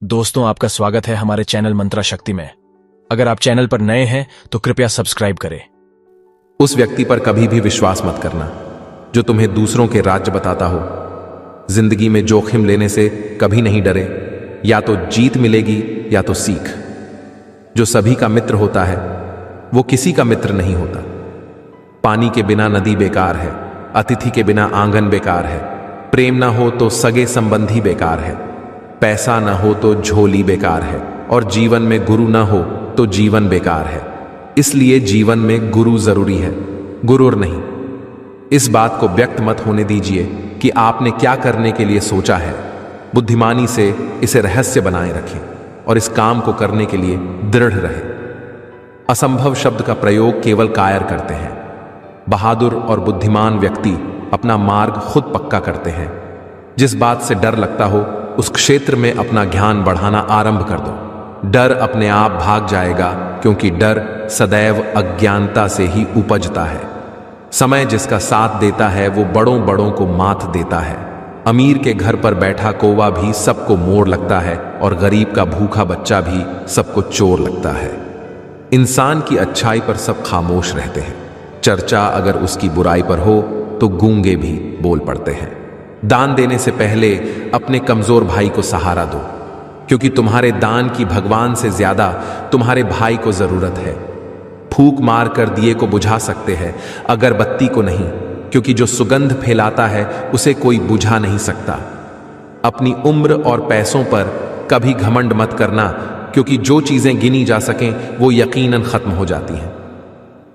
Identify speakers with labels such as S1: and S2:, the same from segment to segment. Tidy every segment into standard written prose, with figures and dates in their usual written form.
S1: दोस्तों, आपका स्वागत है हमारे चैनल मंत्रा शक्ति में। अगर आप चैनल पर नए हैं तो कृपया सब्सक्राइब करें।
S2: उस व्यक्ति पर कभी भी विश्वास मत करना जो तुम्हें दूसरों के राज्य बताता हो। जिंदगी में जोखिम लेने से कभी नहीं डरे, या तो जीत मिलेगी या तो सीख। जो सभी का मित्र होता है वो किसी का मित्र नहीं होता। पानी के बिना नदी बेकार है, अतिथि के बिना आंगन बेकार है, प्रेम ना हो तो सगे संबंधी बेकार है, पैसा ना हो तो झोली बेकार है, और जीवन में गुरु ना हो तो जीवन बेकार है। इसलिए जीवन में गुरु जरूरी है, गुरूर नहीं। इस बात को व्यक्त मत होने दीजिए कि आपने क्या करने के लिए सोचा है। बुद्धिमानी से इसे रहस्य बनाए रखें और इस काम को करने के लिए दृढ़ रहे। असंभव शब्द का प्रयोग केवल कायर करते हैं। बहादुर और बुद्धिमान व्यक्ति अपना मार्ग खुद पक्का करते हैं। जिस बात से डर लगता हो उस क्षेत्र में अपना ज्ञान बढ़ाना आरंभ कर दो। डर अपने आप भाग जाएगा, क्योंकि डर सदैव अज्ञानता से ही उपजता है। समय जिसका साथ देता है वो बड़ों बड़ों को मात देता है। अमीर के घर पर बैठा कौवा भी सबको मोर लगता है, और गरीब का भूखा बच्चा भी सबको चोर लगता है। इंसान की अच्छाई पर सब खामोश रहते हैं। चर्चा अगर उसकी बुराई पर हो तो गूंगे भी बोल पड़ते हैं। दान देने से पहले अपने कमजोर भाई को सहारा दो, क्योंकि तुम्हारे दान की भगवान से ज्यादा तुम्हारे भाई को जरूरत है। फूंक मार कर दिए को बुझा सकते हैं, अगरबत्ती को नहीं, क्योंकि जो सुगंध फैलाता है उसे कोई बुझा नहीं सकता। अपनी उम्र और पैसों पर कभी घमंड मत करना, क्योंकि जो चीजें गिनी जा सकें वो यकीनन खत्म हो जाती हैं।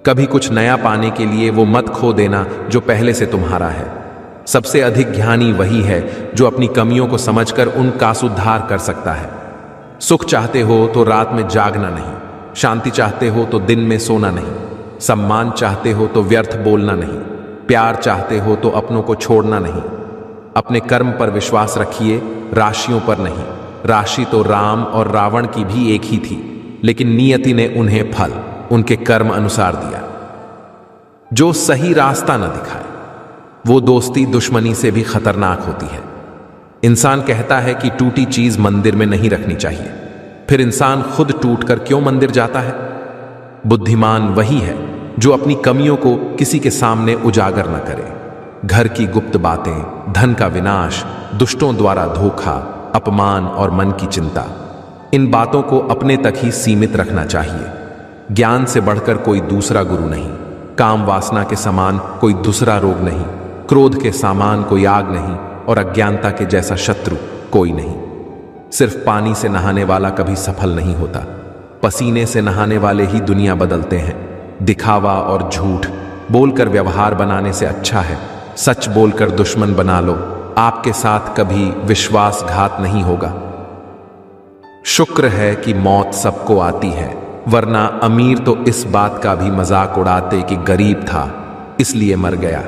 S2: कभी कुछ नया पाने के लिए वो मत खो देना जो पहले से तुम्हारा है। सबसे अधिक ज्ञानी वही है जो अपनी कमियों को समझकर उनका सुधार कर सकता है। सुख चाहते हो तो रात में जागना नहीं, शांति चाहते हो तो दिन में सोना नहीं, सम्मान चाहते हो तो व्यर्थ बोलना नहीं, प्यार चाहते हो तो अपनों को छोड़ना नहीं। अपने कर्म पर विश्वास रखिए, राशियों पर नहीं। राशि तो राम और रावण की भी एक ही थी, लेकिन नियति ने उन्हें फल उनके कर्म अनुसार दिया। जो सही रास्ता न दिखाए वो दोस्ती दुश्मनी से भी खतरनाक होती है। इंसान कहता है कि टूटी चीज मंदिर में नहीं रखनी चाहिए, फिर इंसान खुद टूटकर क्यों मंदिर जाता है? बुद्धिमान वही है जो अपनी कमियों को किसी के सामने उजागर न करे। घर की गुप्त बातें, धन का विनाश, दुष्टों द्वारा धोखा, अपमान और मन की चिंता, इन बातों को अपने तक ही सीमित रखना चाहिए। ज्ञान से बढ़कर कोई दूसरा गुरु नहीं, काम वासना के समान कोई दूसरा रोग नहीं, क्रोध के समान कोई आग नहीं, और अज्ञानता के जैसा शत्रु कोई नहीं। सिर्फ पानी से नहाने वाला कभी सफल नहीं होता, पसीने से नहाने वाले ही दुनिया बदलते हैं। दिखावा और झूठ बोलकर व्यवहार बनाने से अच्छा है सच बोलकर दुश्मन बना लो। आपके साथ कभी विश्वासघात नहीं होगा। शुक्र है कि मौत सबको आती है, वरना अमीर तो इस बात का भी मजाक उड़ाते कि गरीब था इसलिए मर गया।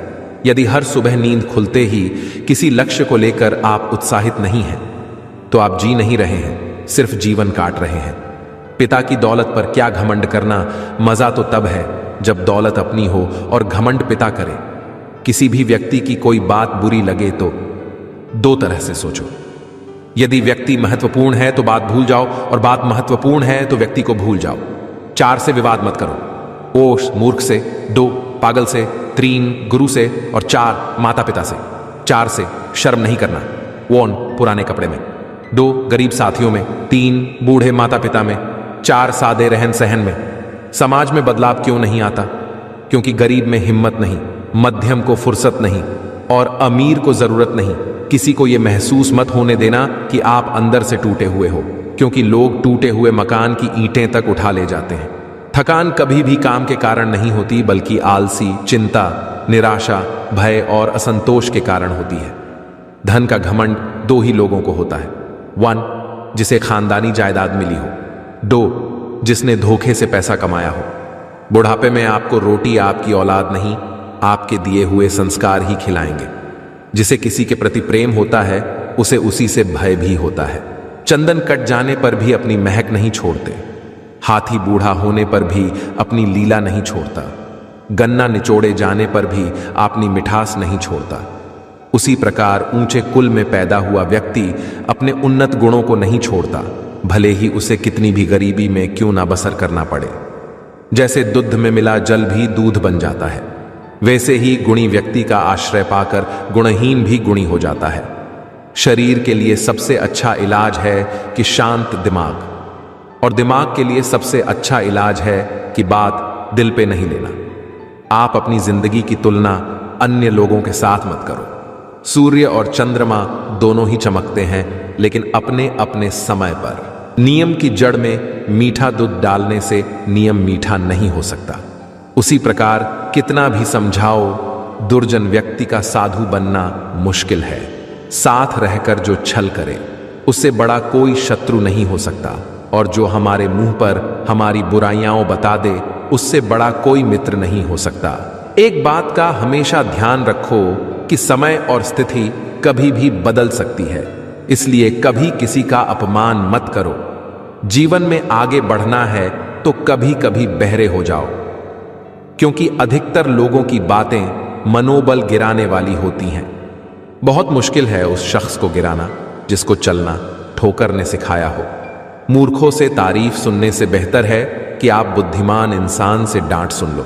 S2: यदि हर सुबह नींद खुलते ही किसी लक्ष्य को लेकर आप उत्साहित नहीं हैं, तो आप जी नहीं रहे हैं, सिर्फ जीवन काट रहे हैं। पिता की दौलत पर क्या घमंड करना, मजा तो तब है जब दौलत अपनी हो और घमंड पिता करे। किसी भी व्यक्ति की कोई बात बुरी लगे तो दो तरह से सोचो। यदि व्यक्ति महत्वपूर्ण है तो बात भूल जाओ, और बात महत्वपूर्ण है तो व्यक्ति को भूल जाओ। 4 से विवाद मत करो। ओष मूर्ख से, 2 पागल से, 3 गुरु से, और 4 माता पिता से। 4 से शर्म नहीं करना, 1 पुराने कपड़े में, 2 गरीब साथियों में, 3 बूढ़े माता पिता में, 4 सादे रहन सहन में। समाज में बदलाव क्यों नहीं आता? क्योंकि गरीब में हिम्मत नहीं, मध्यम को फुर्सत नहीं, और अमीर को जरूरत नहीं। किसी को यह महसूस मत होने देना कि आप अंदर से टूटे हुए हो, क्योंकि लोग टूटे हुए मकान की ईंटें तक उठा ले जाते हैं। थकान कभी भी काम के कारण नहीं होती, बल्कि आलसी, चिंता, निराशा, भय और असंतोष के कारण होती है। धन का घमंड 2 ही लोगों को होता है। 1 जिसे खानदानी जायदाद मिली हो, 2 जिसने धोखे से पैसा कमाया हो। बुढ़ापे में आपको रोटी आपकी औलाद नहीं, आपके दिए हुए संस्कार ही खिलाएंगे। जिसे किसी के प्रति प्रेम होता है उसे उसी से भय भी होता है। चंदन कट जाने पर भी अपनी महक नहीं छोड़ते, हाथी बूढ़ा होने पर भी अपनी लीला नहीं छोड़ता, गन्ना निचोड़े जाने पर भी अपनी मिठास नहीं छोड़ता। उसी प्रकार ऊंचे कुल में पैदा हुआ व्यक्ति अपने उन्नत गुणों को नहीं छोड़ता, भले ही उसे कितनी भी गरीबी में क्यों ना बसर करना पड़े। जैसे दूध में मिला जल भी दूध बन जाता है, वैसे ही गुणी व्यक्ति का आश्रय पाकर गुणहीन भी गुणी हो जाता है। शरीर के लिए सबसे अच्छा इलाज है कि शांत दिमाग, और दिमाग के लिए सबसे अच्छा इलाज है कि बात दिल पे नहीं लेना। आप अपनी जिंदगी की तुलना अन्य लोगों के साथ मत करो। सूर्य और चंद्रमा दोनों ही चमकते हैं, लेकिन अपने अपने समय पर। नियम की जड़ में मीठा दूध डालने से नियम मीठा नहीं हो सकता। उसी प्रकार कितना भी समझाओ, दुर्जन व्यक्ति का साधु बनना मुश्किल है। साथ रहकर जो छल करे, उससे बड़ा कोई शत्रु नहीं हो सकता, और जो हमारे मुंह पर हमारी बुराइयां बता दे, उससे बड़ा कोई मित्र नहीं हो सकता। एक बात का हमेशा ध्यान रखो कि समय और स्थिति कभी भी बदल सकती है, इसलिए कभी किसी का अपमान मत करो। जीवन में आगे बढ़ना है तो कभी कभी बहरे हो जाओ, क्योंकि अधिकतर लोगों की बातें मनोबल गिराने वाली होती हैं। बहुत मुश्किल है उस शख्स को गिराना जिसको चलना ठोकर ने सिखाया हो। मूर्खों से तारीफ सुनने से बेहतर है कि आप बुद्धिमान इंसान से डांट सुन लो।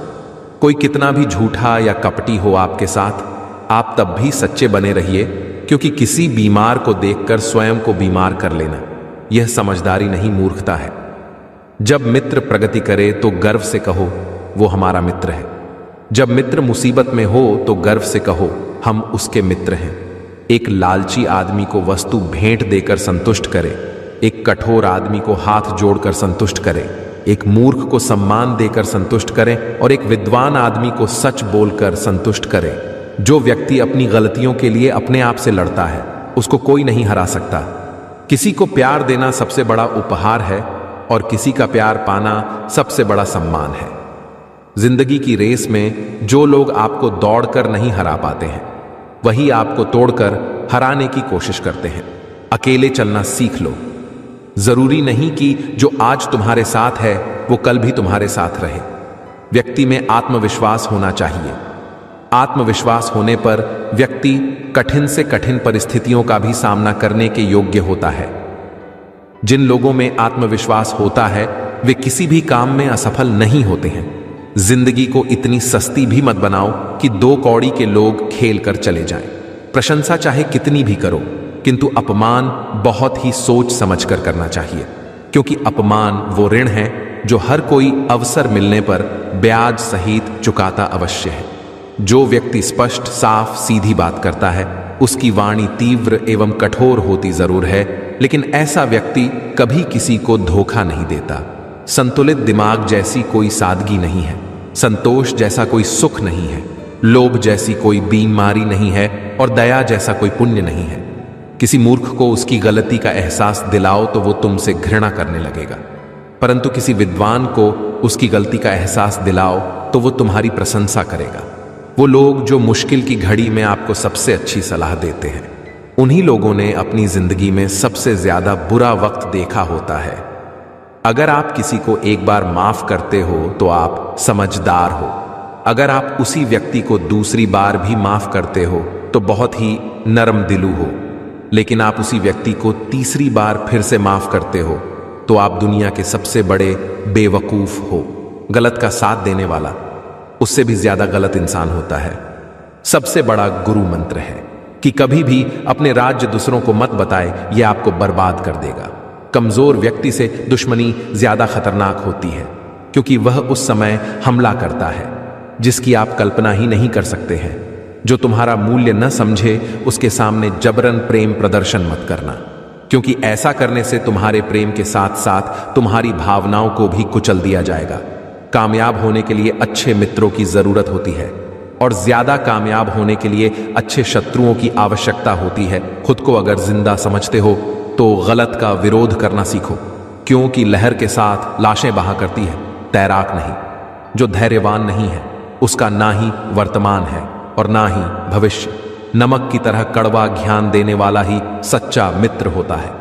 S2: कोई कितना भी झूठा या कपटी हो आपके साथ, आप तब भी सच्चे बने रहिए, क्योंकि किसी बीमार को देखकर स्वयं को बीमार कर लेना यह समझदारी नहीं, मूर्खता है। जब मित्र प्रगति करे तो गर्व से कहो वो हमारा मित्र है। जब मित्र मुसीबत में हो तो गर्व से कहो हम उसके मित्र हैं। एक लालची आदमी को वस्तु भेंट देकर संतुष्ट करे, एक कठोर आदमी को हाथ जोड़कर संतुष्ट करे, एक मूर्ख को सम्मान देकर संतुष्ट करें, और एक विद्वान आदमी को सच बोलकर संतुष्ट करें। जो व्यक्ति अपनी गलतियों के लिए अपने आप से लड़ता है, उसको कोई नहीं हरा सकता। किसी को प्यार देना सबसे बड़ा उपहार है, और किसी का प्यार पाना सबसे बड़ा सम्मान है। जिंदगी की रेस में जो लोग आपको दौड़कर नहीं हरा पाते हैं, वही आपको तोड़कर हराने की कोशिश करते हैं। अकेले चलना सीख लो। जरूरी नहीं कि जो आज तुम्हारे साथ है वो कल भी तुम्हारे साथ रहे। व्यक्ति में आत्मविश्वास होना चाहिए। आत्मविश्वास होने पर व्यक्ति कठिन से कठिन परिस्थितियों का भी सामना करने के योग्य होता है। जिन लोगों में आत्मविश्वास होता है वे किसी भी काम में असफल नहीं होते हैं। जिंदगी को इतनी सस्ती भी मत बनाओ कि 2 कौड़ी के लोग खेल कर चले जाएं। प्रशंसा चाहे कितनी भी करो, किंतु अपमान बहुत ही सोच समझकर करना चाहिए, क्योंकि अपमान वो ऋण है जो हर कोई अवसर मिलने पर ब्याज सहित चुकाता अवश्य है। जो व्यक्ति स्पष्ट, साफ, सीधी बात करता है, उसकी वाणी तीव्र एवं कठोर होती जरूर है, लेकिन ऐसा व्यक्ति कभी किसी को धोखा नहीं देता। संतुलित दिमाग जैसी कोई सादगी नहीं है, संतोष जैसा कोई सुख नहीं है, लोभ जैसी कोई बीमारी नहीं है, और दया जैसा कोई पुण्य नहीं है। किसी मूर्ख को उसकी गलती का एहसास दिलाओ तो वो तुमसे घृणा करने लगेगा, परंतु किसी विद्वान को उसकी गलती का एहसास दिलाओ तो वो तुम्हारी प्रशंसा करेगा। वो लोग जो मुश्किल की घड़ी में आपको सबसे अच्छी सलाह देते हैं, उन्हीं लोगों ने अपनी जिंदगी में सबसे ज्यादा बुरा वक्त देखा होता है। अगर आप किसी को एक बार माफ करते हो तो आप समझदार हो। अगर आप उसी व्यक्ति को दूसरी बार भी माफ करते हो तो बहुत ही नरम दिलू हो। लेकिन आप उसी व्यक्ति को तीसरी बार फिर से माफ करते हो तो आप दुनिया के सबसे बड़े बेवकूफ हो। गलत का साथ देने वाला उससे भी ज्यादा गलत इंसान होता है। सबसे बड़ा गुरु मंत्र है कि कभी भी अपने राज्य दूसरों को मत बताए, यह आपको बर्बाद कर देगा। कमजोर व्यक्ति से दुश्मनी ज्यादा खतरनाक होती है, क्योंकि वह उस समय हमला करता है जिसकी आप कल्पना ही नहीं कर सकते हैं। जो तुम्हारा मूल्य न समझे उसके सामने जबरन प्रेम प्रदर्शन मत करना, क्योंकि ऐसा करने से तुम्हारे प्रेम के साथ साथ तुम्हारी भावनाओं को भी कुचल दिया जाएगा। कामयाब होने के लिए अच्छे मित्रों की जरूरत होती है, और ज्यादा कामयाब होने के लिए अच्छे शत्रुओं की आवश्यकता होती है। खुद को अगर जिंदा समझते हो तो गलत का विरोध करना सीखो, क्योंकि लहर के साथ लाशें बहा करती है, तैराक नहीं। जो धैर्यवान नहीं है उसका ना ही वर्तमान है और ना ही भविष्य। नमक की तरह कड़वा ज्ञान देने वाला ही सच्चा मित्र होता है।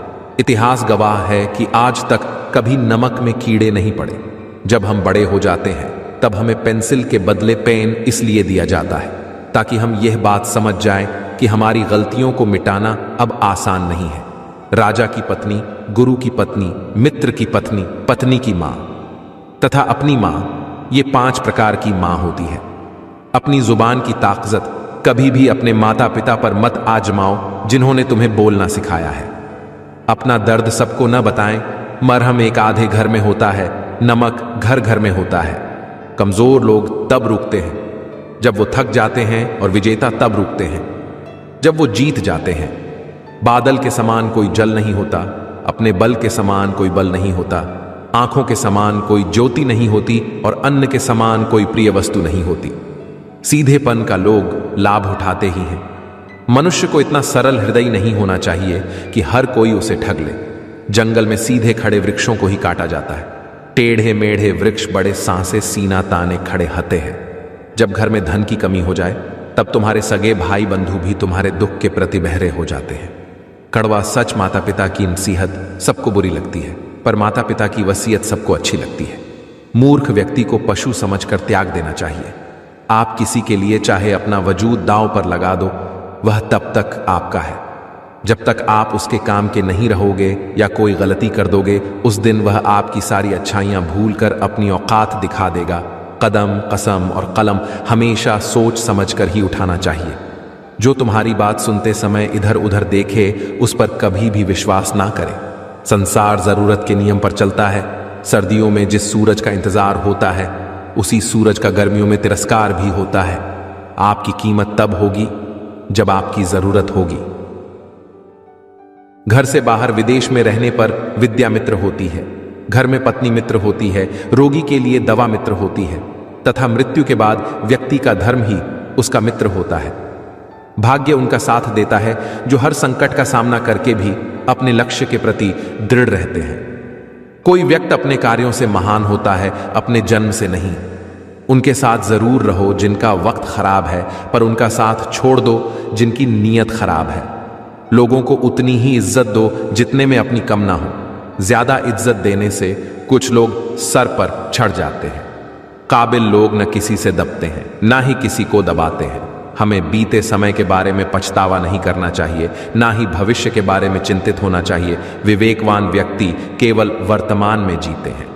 S2: इतिहास गवाह है कि आज तक कभी नमक में कीड़े नहीं पड़े। जब हम बड़े हो जाते हैं तब हमें पेंसिल के बदले पेन इसलिए दिया जाता है ताकि हम यह बात समझ जाएं कि हमारी गलतियों को मिटाना अब आसान नहीं है। राजा की पत्नी, गुरु की पत्नी, मित्र की पत्नी, पत्नी की मां तथा अपनी मां, ये 5 प्रकार की मां होती है। अपनी जुबान की ताकत कभी भी अपने माता पिता पर मत आजमाओ जिन्होंने तुम्हें बोलना सिखाया है। अपना दर्द सबको न बताएं, मरहम एक आधे घर में होता है, नमक घर घर में होता है। कमजोर लोग तब रुकते हैं जब वो थक जाते हैं और विजेता तब रुकते हैं जब वो जीत जाते हैं। बादल के समान कोई जल नहीं होता, अपने बल के समान कोई बल नहीं होता, आंखों के समान कोई ज्योति नहीं होती और अन्न के समान कोई प्रिय वस्तु नहीं होती। सीधेपन का लोग लाभ उठाते ही हैं। मनुष्य को इतना सरल हृदय नहीं होना चाहिए कि हर कोई उसे ठग ले। जंगल में सीधे खड़े वृक्षों को ही काटा जाता है। टेढ़े मेढ़े वृक्ष बड़े सांसे सीना ताने खड़े हते हैं। जब घर में धन की कमी हो जाए तब तुम्हारे सगे भाई बंधु भी तुम्हारे दुख के प्रति बहरे हो जाते हैं। कड़वा सच, माता पिता की नसीहत सबको बुरी लगती है, पर माता पिता की वसीयत सबको अच्छी लगती है। मूर्ख व्यक्ति को पशु समझकर त्याग देना चाहिए। आप किसी के लिए चाहे अपना वजूद दांव पर लगा दो, वह तब तक आपका है। जब तक आप उसके काम के नहीं रहोगे या कोई गलती कर दोगे, उस दिन वह आपकी सारी अच्छाइयां भूलकर अपनी औकात दिखा देगा। कदम, कसम और कलम हमेशा सोच समझकर ही उठाना चाहिए। जो तुम्हारी बात सुनते समय इधर उधर देखे, उस पर कभी भी विश्वास ना करें। संसार जरूरत के नियम पर चलता है। सर्दियों में जिस सूरज का इंतजार होता है, उसी सूरज का गर्मियों में तिरस्कार भी होता है। आपकी कीमत तब होगी जब आपकी जरूरत होगी। घर से बाहर विदेश में रहने पर विद्या मित्र होती है, घर में पत्नी मित्र होती है, रोगी के लिए दवा मित्र होती है तथा मृत्यु के बाद व्यक्ति का धर्म ही उसका मित्र होता है। भाग्य उनका साथ देता है जो हर संकट का सामना करके भी अपने लक्ष्य के प्रति दृढ़ रहते हैं। कोई व्यक्ति अपने कार्यों से महान होता है, अपने जन्म से नहीं। उनके साथ जरूर रहो जिनका वक्त खराब है, पर उनका साथ छोड़ दो जिनकी नीयत खराब है। लोगों को उतनी ही इज्जत दो जितने में अपनी कम ना हो। ज्यादा इज्जत देने से कुछ लोग सर पर चढ़ जाते हैं। काबिल लोग न किसी से दबते हैं, ना ही किसी को दबाते हैं। हमें बीते समय के बारे में पछतावा नहीं करना चाहिए, ना ही भविष्य के बारे में चिंतित होना चाहिए। विवेकवान व्यक्ति केवल वर्तमान में जीते हैं।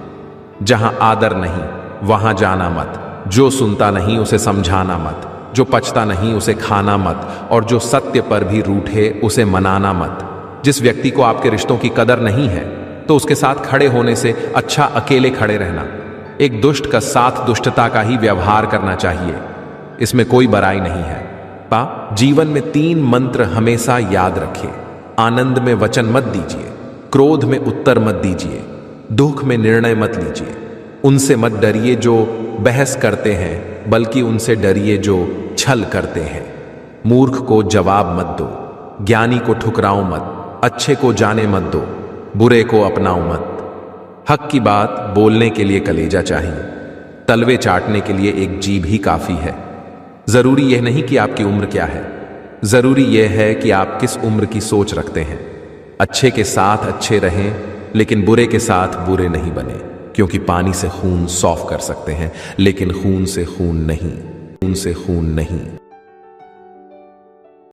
S2: जहां आदर नहीं वहां जाना मत, जो सुनता नहीं उसे समझाना मत, जो पचता नहीं उसे खाना मत, और जो सत्य पर भी रूठे उसे मनाना मत। जिस व्यक्ति को आपके रिश्तों की कदर नहीं है, तो उसके साथ खड़े होने से अच्छा अकेले खड़े रहना। एक दुष्ट का साथ दुष्टता का ही व्यवहार करना चाहिए, इसमें कोई बुराई नहीं है। जीवन में 3 मंत्र हमेशा याद रखें। आनंद में वचन मत दीजिए, क्रोध में उत्तर मत दीजिए, दुख में निर्णय मत लीजिए। उनसे मत डरिए जो बहस करते हैं, बल्कि उनसे डरिए जो छल करते हैं। मूर्ख को जवाब मत दो, ज्ञानी को ठुकराओ मत, अच्छे को जाने मत दो, बुरे को अपनाओ मत। हक की बात बोलने के लिए कलेजा चाहिए, तलवे चाटने के लिए एक जीभ ही काफी है। जरूरी यह नहीं कि आपकी उम्र क्या है, जरूरी यह है कि आप किस उम्र की सोच रखते हैं। अच्छे के साथ अच्छे रहें, लेकिन बुरे के साथ बुरे नहीं बने, क्योंकि पानी से खून साफ कर सकते हैं, लेकिन खून से खून नहीं।